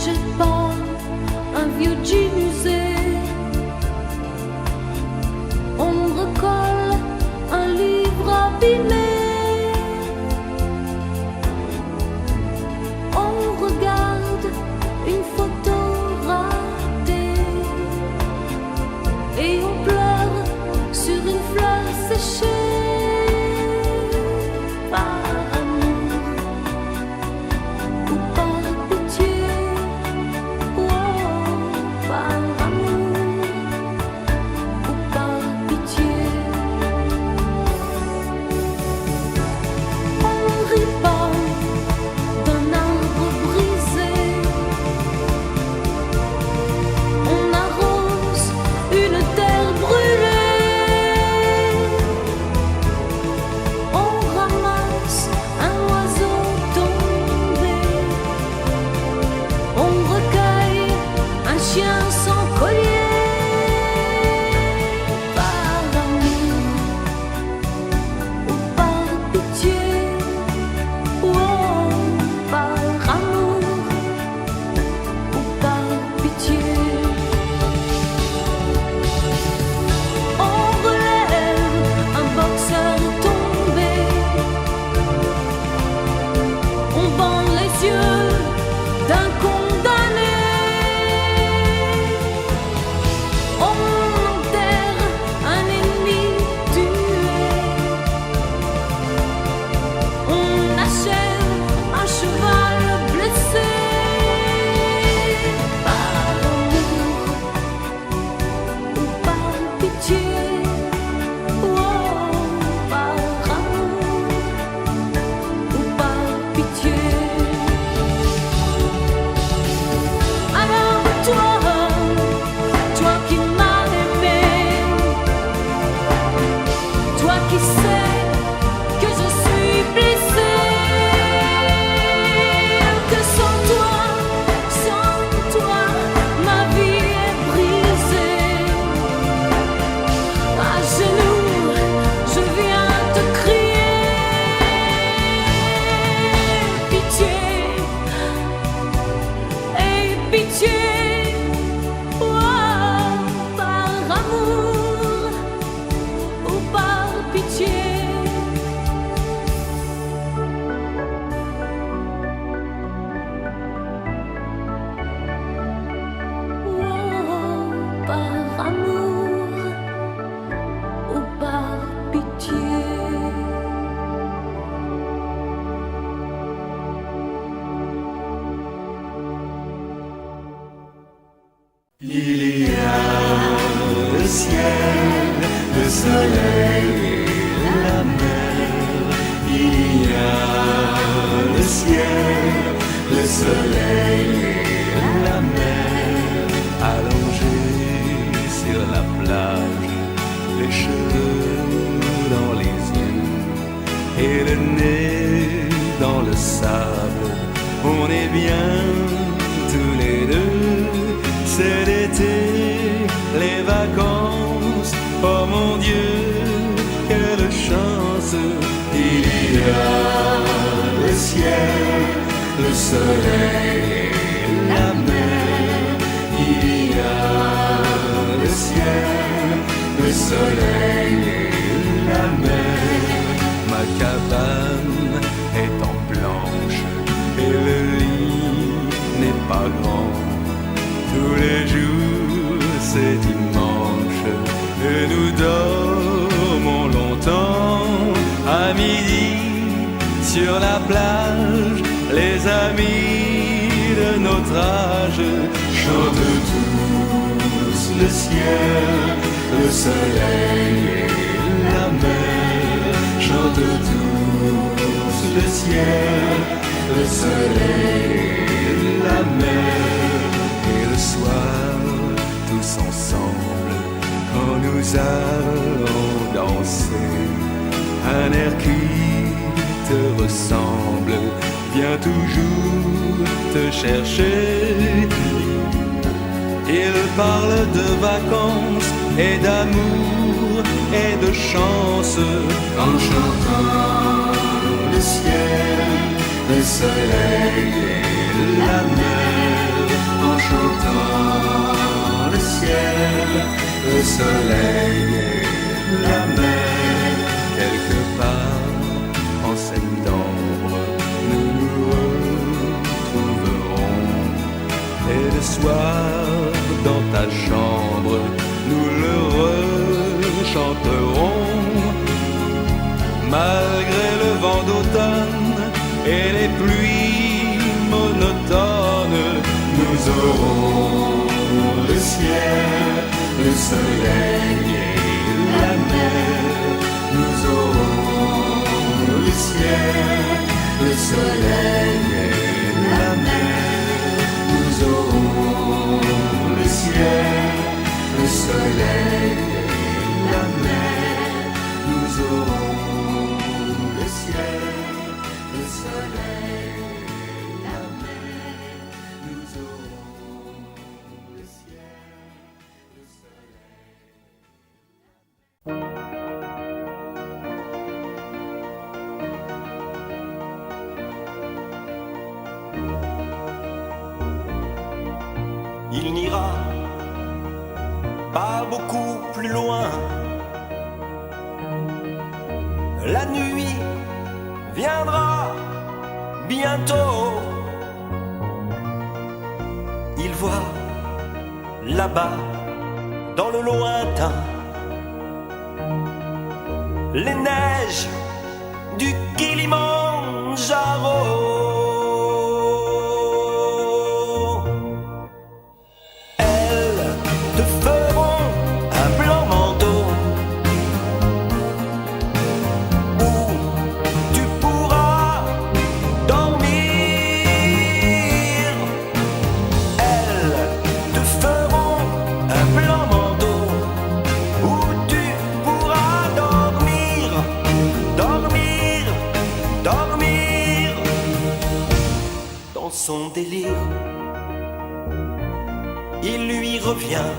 jette pas un vieux jean usé. On recolle un livre abîmé. On regarde une photo ratée et on pleure sur une fleur séchée. Par amour ou par pitié, oh, par amour ou par pitié. On rit pas d'un arbre brisé. On arrose une terre brûlée. On ramasse un oiseau tombé. On recueille un chien sans collier. Par amour ou par pitié, oh, par amour ou par pitié. On relève un boxeur tombé. On bande les yeux d'un condamné. On enterre un ennemi tué. On achève un cheval blessé. Par amour ou par pitié, oh, par amour ou par pitié. Alors toi qui m'as aimé, toi qui sais que je suis blessé, que sans toi, ma vie est brisée. À genoux, je viens te crier pitié et pitié, oh, par amour ou par pitié. Oh, par amour ou par pitié. Il y a le ciel, le soleil et la mer. Il y a le ciel, le soleil et la mer. Allongés sur la plage, les cheveux dans les yeux et le nez dans le sable. On est bien tous les deux. C'est l'été, les vacances, oh mon Dieu, quelle chance. Il y a le ciel, le soleil et la mer. Il y a le ciel, le soleil et la mer. Ma cabane est en planche et le lit n'est pas grand. Tous les jours c'est dimanche et nous dormons longtemps. À midi sur la plage, les amis de notre âge chantent tous le ciel, le soleil et la mer. Chantent tous le ciel, le soleil et la mer. Et le soir, tous ensemble, quand nous allons danser, un air qui te ressemble vient toujours te chercher. Il parle de vacances et d'amour et de chance en chantant le ciel, le soleil et la mer. le soleil et la mer. Quelque part en septembre, nous nous retrouverons. Et le soir, dans ta chambre, nous le rechanterons. Malgré le vent d'automne et les pluies monotones, nous aurons le ciel, le soleil et la mer. Nous aurons le ciel, le soleil et la mer. Nous aurons le ciel, le soleil et la mer. Nous aurons le ciel, le soleil et la mer. Nous aurons le ciel, le soleil. Il n'ira pas beaucoup plus loin. La nuit viendra bientôt. Il voit là-bas, dans le lointain, les neiges du Kilimandjaro. Son délire, il lui revient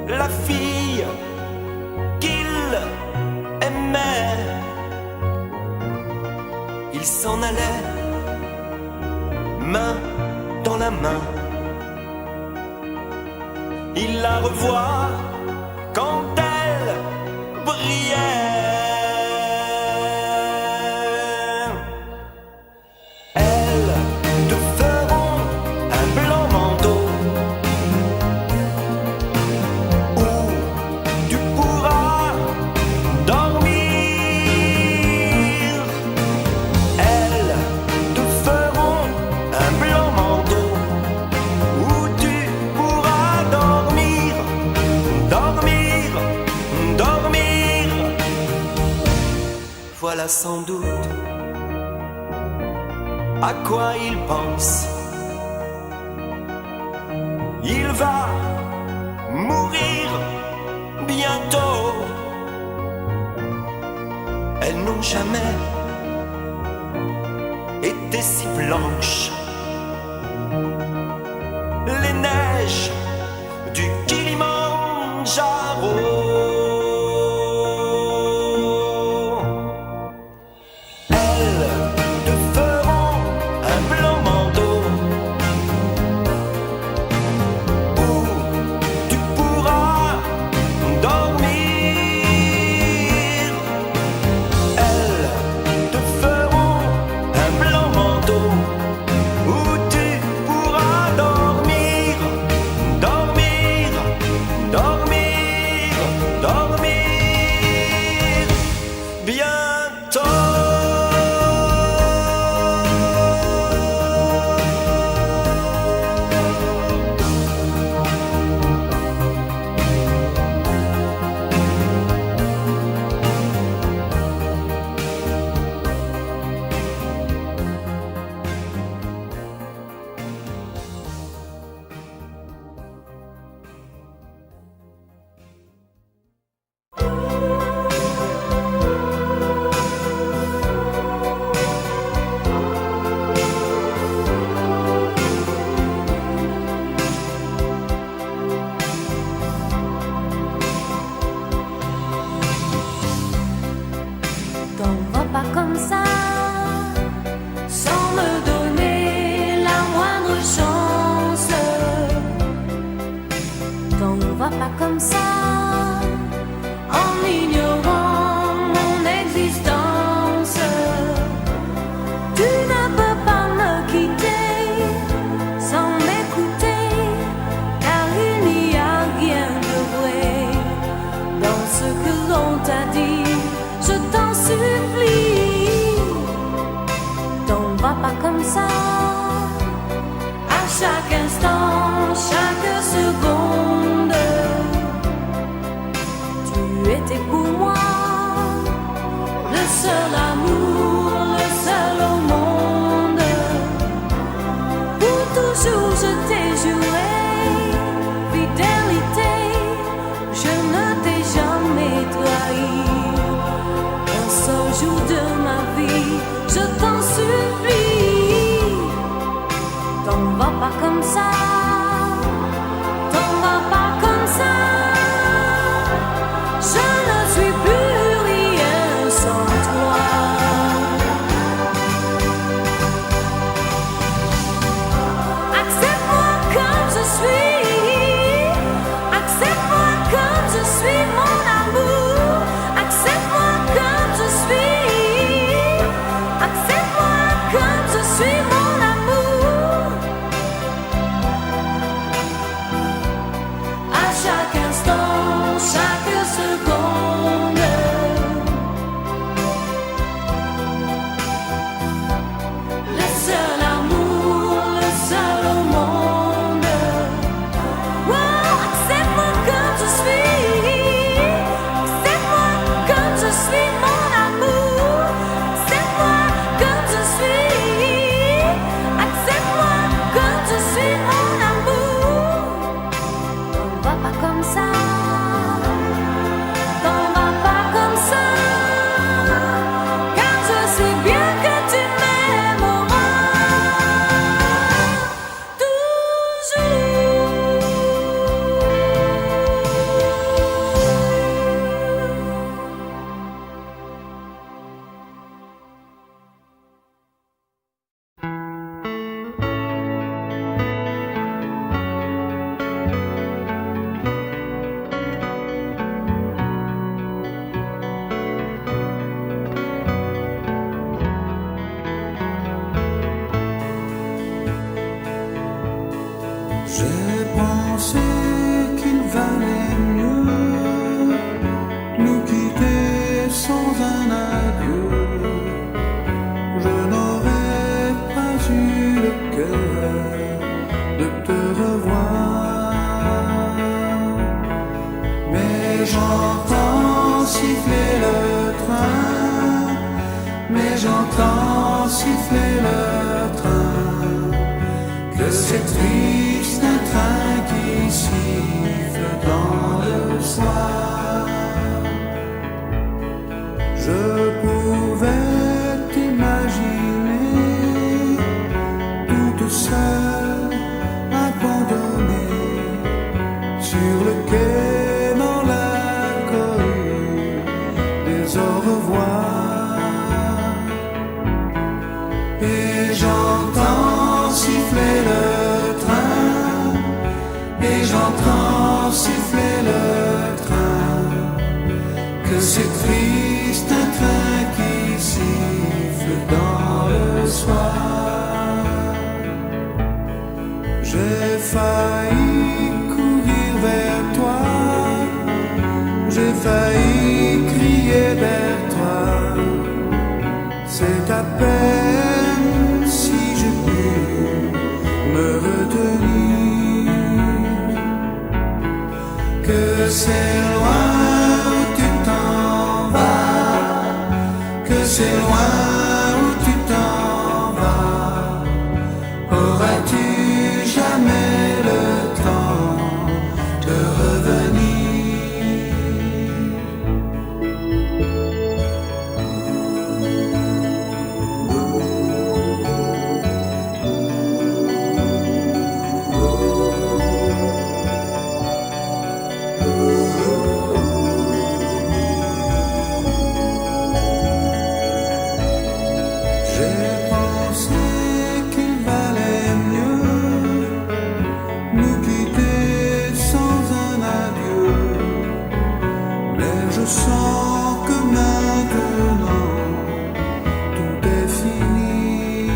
la fille qu'il aimait. Il s'en allait, main dans la main. Il la revoit quand elle brillait. Voilà sans doute à quoi il pense. Il va mourir bientôt. Elles n'ont jamais été si blanches. Les neiges du Kilimandjaro. chaque instant, chaque seconde, tu étais pour moi le seul amour, le seul au monde. Pour toujours je t'ai juré fidélité, je ne t'ai jamais trahi. Un seul jour de ma vie, je t'en supplie, t'en vas pas comme ça, t'en vas pas comme ça. Je ne suis plus rien sans toi. Accepte-moi comme je suis, accepte-moi comme je suis, mon amour. Accepte-moi comme je suis, accepte-moi comme je suis, mon amour. À chaque instant, chaque seconde, le seul amour, le seul au monde. Wow, accepte-moi comme je suis, accepte-moi comme je suis, mon amour. Accepte-moi comme je suis, accepte-moi comme je suis, mon amour. T'en vas pas comme ça, t'en vas pas comme ça, car je sais bien que tu m'aimeras J'ai pensé qu'il valait mieux nous quitter sans un adieu. Je n'aurais pas eu le cœur de te revoir, mais j'entends siffler le train, mais j'entends siffler le train, que c'est triste un train qui siffle dans le soir. Je pouvais t'imaginer toute seule, abandonnée sur le quai dans la cohue des au revoir. Et j'entends siffler le train, et j'entends siffler le train, que c'est triste un train qui siffle dans le soir. J'ai failli courir vers toi, j'ai failli crier vers toi, c'est à peine si j'ai pu me retenir, que c'est loin où tu t'en vas, que c'est loin où tu t'en vas. Auras-tu jamais le temps de revenir? J'ai pensé qu'il valait mieux nous quitter sans un adieu, mais je sens que maintenant tout est fini,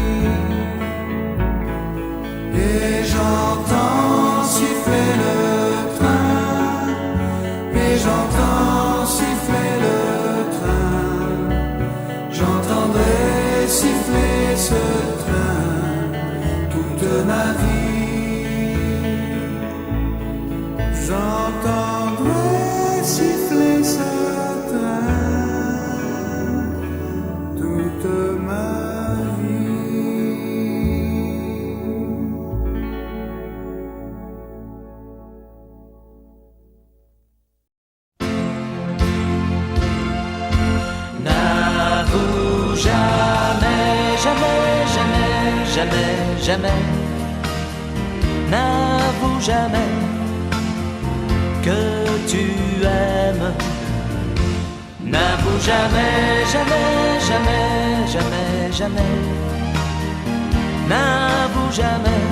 et j'entends siffler le train, et j'entends siffler le train, j'entendrai siffler ce train toute ma vie. jamais, jamais, n'avoue jamais que tu aimes. N'avoue jamais, jamais, jamais, jamais, jamais, n'avoue jamais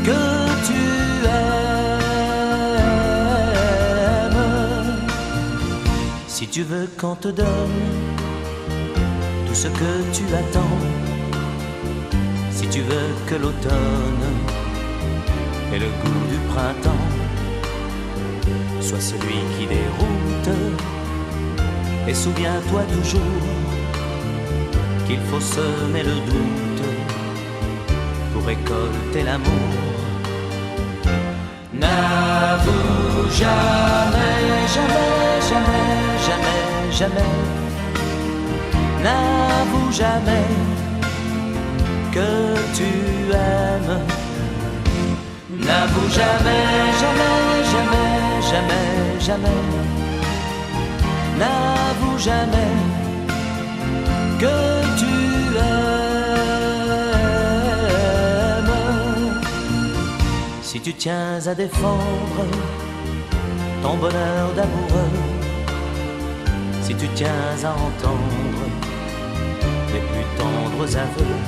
que tu aimes. Si tu veux qu'on te donne tout ce que tu attends, si tu veux que l'automne ait le goût du printemps, sois celui qui déroute, et souviens-toi toujours qu'il faut semer le doute pour récolter l'amour. N'avoue jamais, jamais, jamais, jamais, jamais, n'avoue jamais que tu aimes. N'avoue jamais, jamais, jamais, jamais, jamais, n'avoue jamais que tu aimes. Si tu tiens à défendre ton bonheur d'amoureux, si tu tiens à entendre les plus tendres aveux,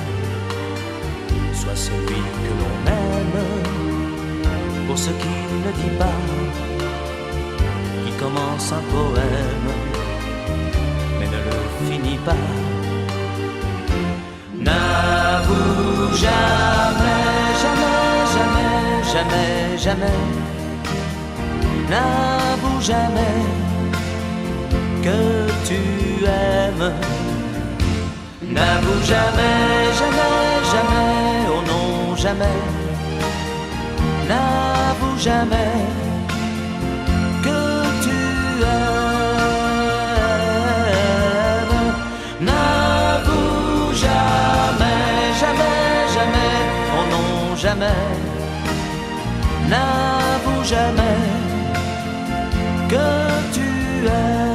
sois celui que l'on aime pour ce qu'il ne dit pas, qui commence un poème mais ne le finit pas. N'avoue jamais, jamais, jamais, jamais, jamais, n'avoue jamais que tu aimes. N'avoue jamais, jamais, jamais, oh non, jamais, n'avoue jamais que tu aimes. N'avoue jamais, jamais, jamais, oh non, jamais, n'avoue jamais que tu aimes.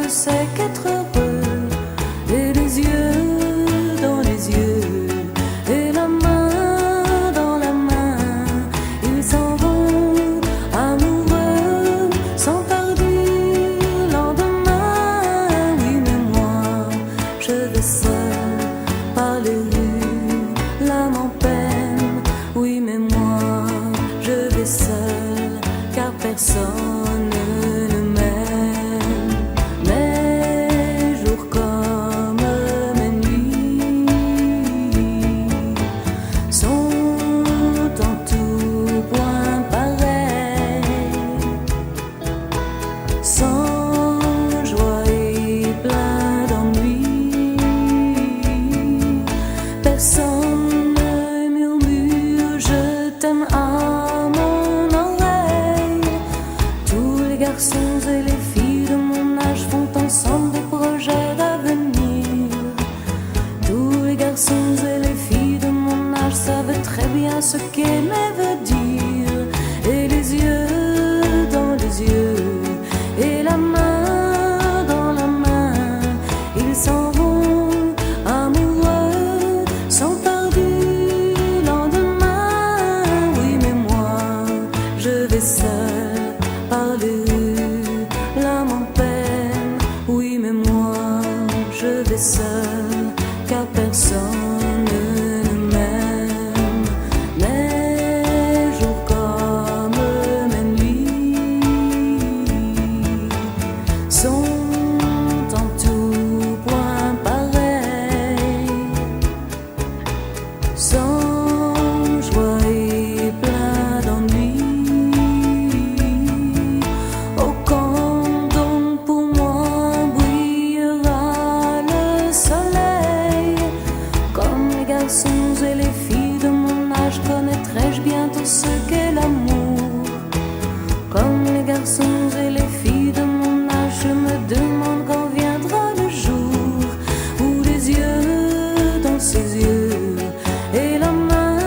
C'est qu'être heureux, et les yeux dans les yeux, et la main dans la main, ils s'en vont amoureux, sans perdre le lendemain. Oui, mais moi, je vais seul par les rues, l'âme en peine. Oui, mais moi, je vais seul, car personne ne m'aime. Mes jours comme mes nuits sont en tout point pareils, sans joie et plein d'ennui. Personne ne murmure je t'aime à mon oreille. Tous les garçons et les filles de mon âge font ensemble des projets d'avenir. Tous les garçons et les filles de mon âge savent très bien ce qu'aimer veut dire. Et les yeux dans les yeux, et la main dans la main, ils s'en vont amoureux, sans perdre le lendemain. Oui, mais moi, je vais seul par les rues, l'âme en peine. Oui, mais moi, je vais seul, car personne ne m'aime. Mes jours comme mes nuits sont en tout point pareils, sans joie et plein d'ennui. Oh, quand donc pour moi brillera le soleil. ses yeux et la main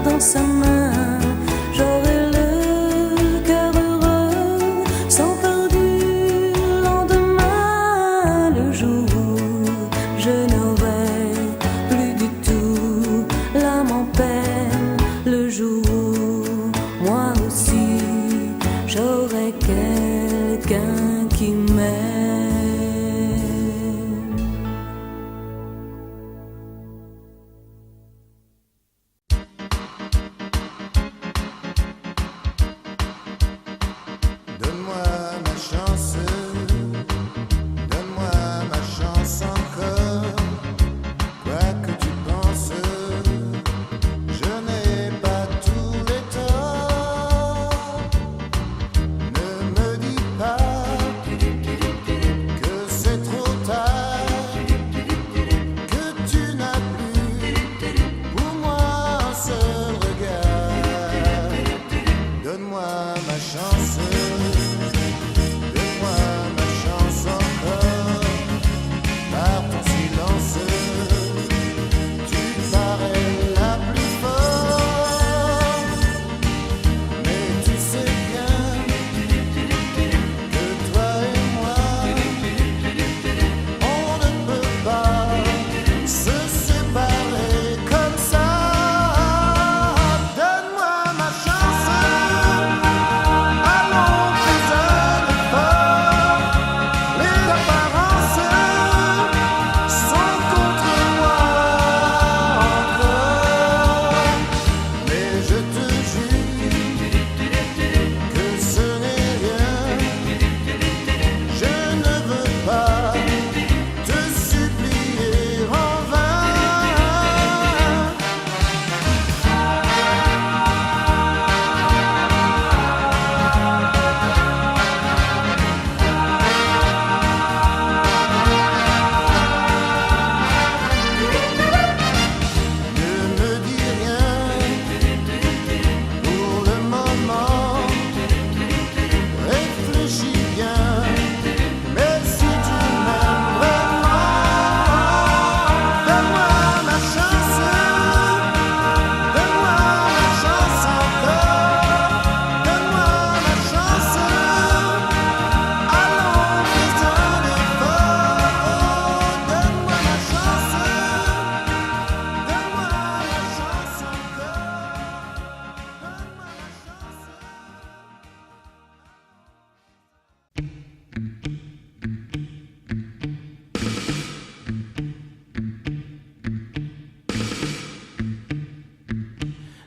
dans sa main. J'aurai le cœur heureux, sans peur du lendemain, le jour où je n'aurai plus du tout l'âme en peine, le jour où moi aussi j'aurai quelqu'un qui m'aime. Donne-moi ma chance, donne-moi ma chance encore. Quoi que tu penses, je n'ai pas tous les torts. Ne me dis pas que c'est trop tard, que tu n'as plus pour moi un seul regard. Donne-moi ma chance, donne-moi ma chance encore. Par ton silence, tu parais la plus forte. Mais tu sais bien que toi et moi, on ne peut pas se séparer comme ça. Donne-moi ma chance, allons fais un effort. Les apparences sont contre moi encore. Mais je te jure que ce n'est rien. Je ne veux pas te supplier en vain. Ne me dis rien pour le moment. Réfléchis bien, mais si tu m'aimes vraiment, donne-moi ma chance, donne-moi ma chance encore, donne-moi ma chance. Allons fais un effort, donne-moi ma chance, donne-moi ma chance encore, donne-moi ma chance.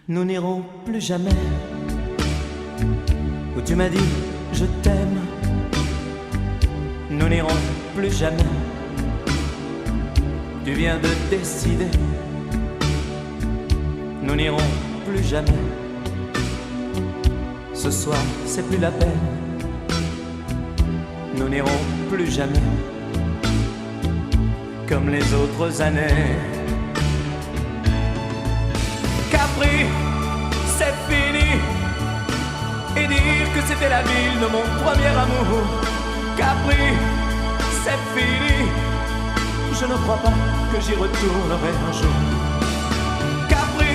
Nous n'irons plus jamais où tu m'as dit je t'aime. Nous n'irons plus jamais. Tu viens de décider. Nous n'irons plus jamais. Ce soir, c'est plus la peine. Nous n'irons plus jamais comme les autres années. Capri, c'est fini. Et dire que c'était la ville de mon premier amour. Capri, c'est fini. Je ne crois pas que j'y retournerai un jour. Capri,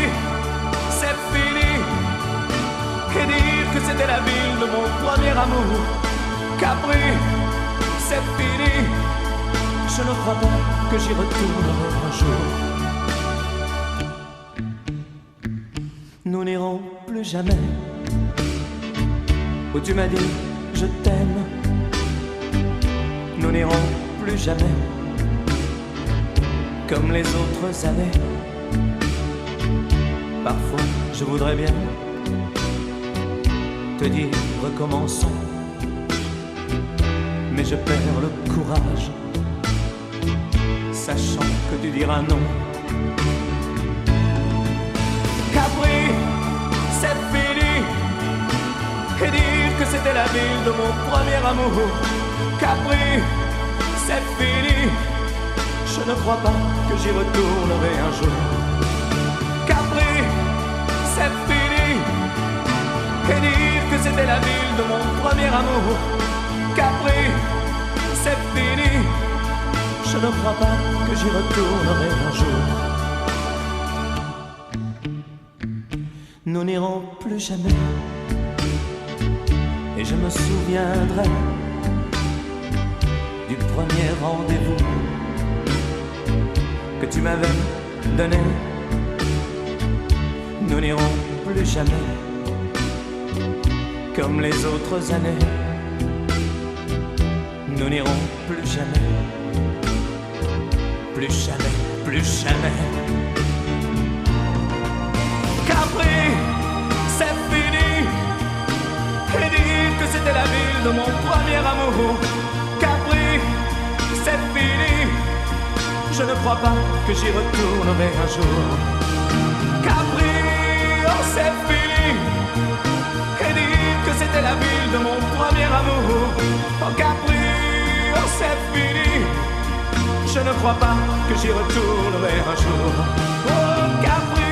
c'est fini. Et dire que c'était la ville de mon premier amour. Capri, c'est fini. Je ne crois pas que j'y retournerai un jour. Nous n'irons plus jamais où tu m'as dit je t'aime. Nous n'irons plus jamais comme les autres années. Parfois je voudrais bien te dire recommençons, mais je perds le courage, sachant que tu diras non. Capri, c'est fini. Et dire que c'était la ville de mon premier amour. Capri, c'est fini. Je ne crois pas que j'y retournerai un jour. Capri, c'est fini. Et dire que c'était la ville de mon premier amour. Capri, c'est fini. Je ne crois pas que j'y retournerai un jour. nous n'irons plus jamais. Et je me souviendrai du premier rendez-vous que tu m'avais donné. Nous n'irons plus jamais comme les autres années. Nous n'irons plus jamais, plus jamais, plus jamais. Capri, c'est fini. Et dire que c'était la ville de mon premier amour. Capri, c'est fini. Je ne crois pas que j'y retournerai un jour. Capri, oh c'est fini. Et dire que c'était la ville de mon premier amour. Oh Capri, oh c'est fini. Je ne crois pas que j'y retournerai un jour. Oh Capri.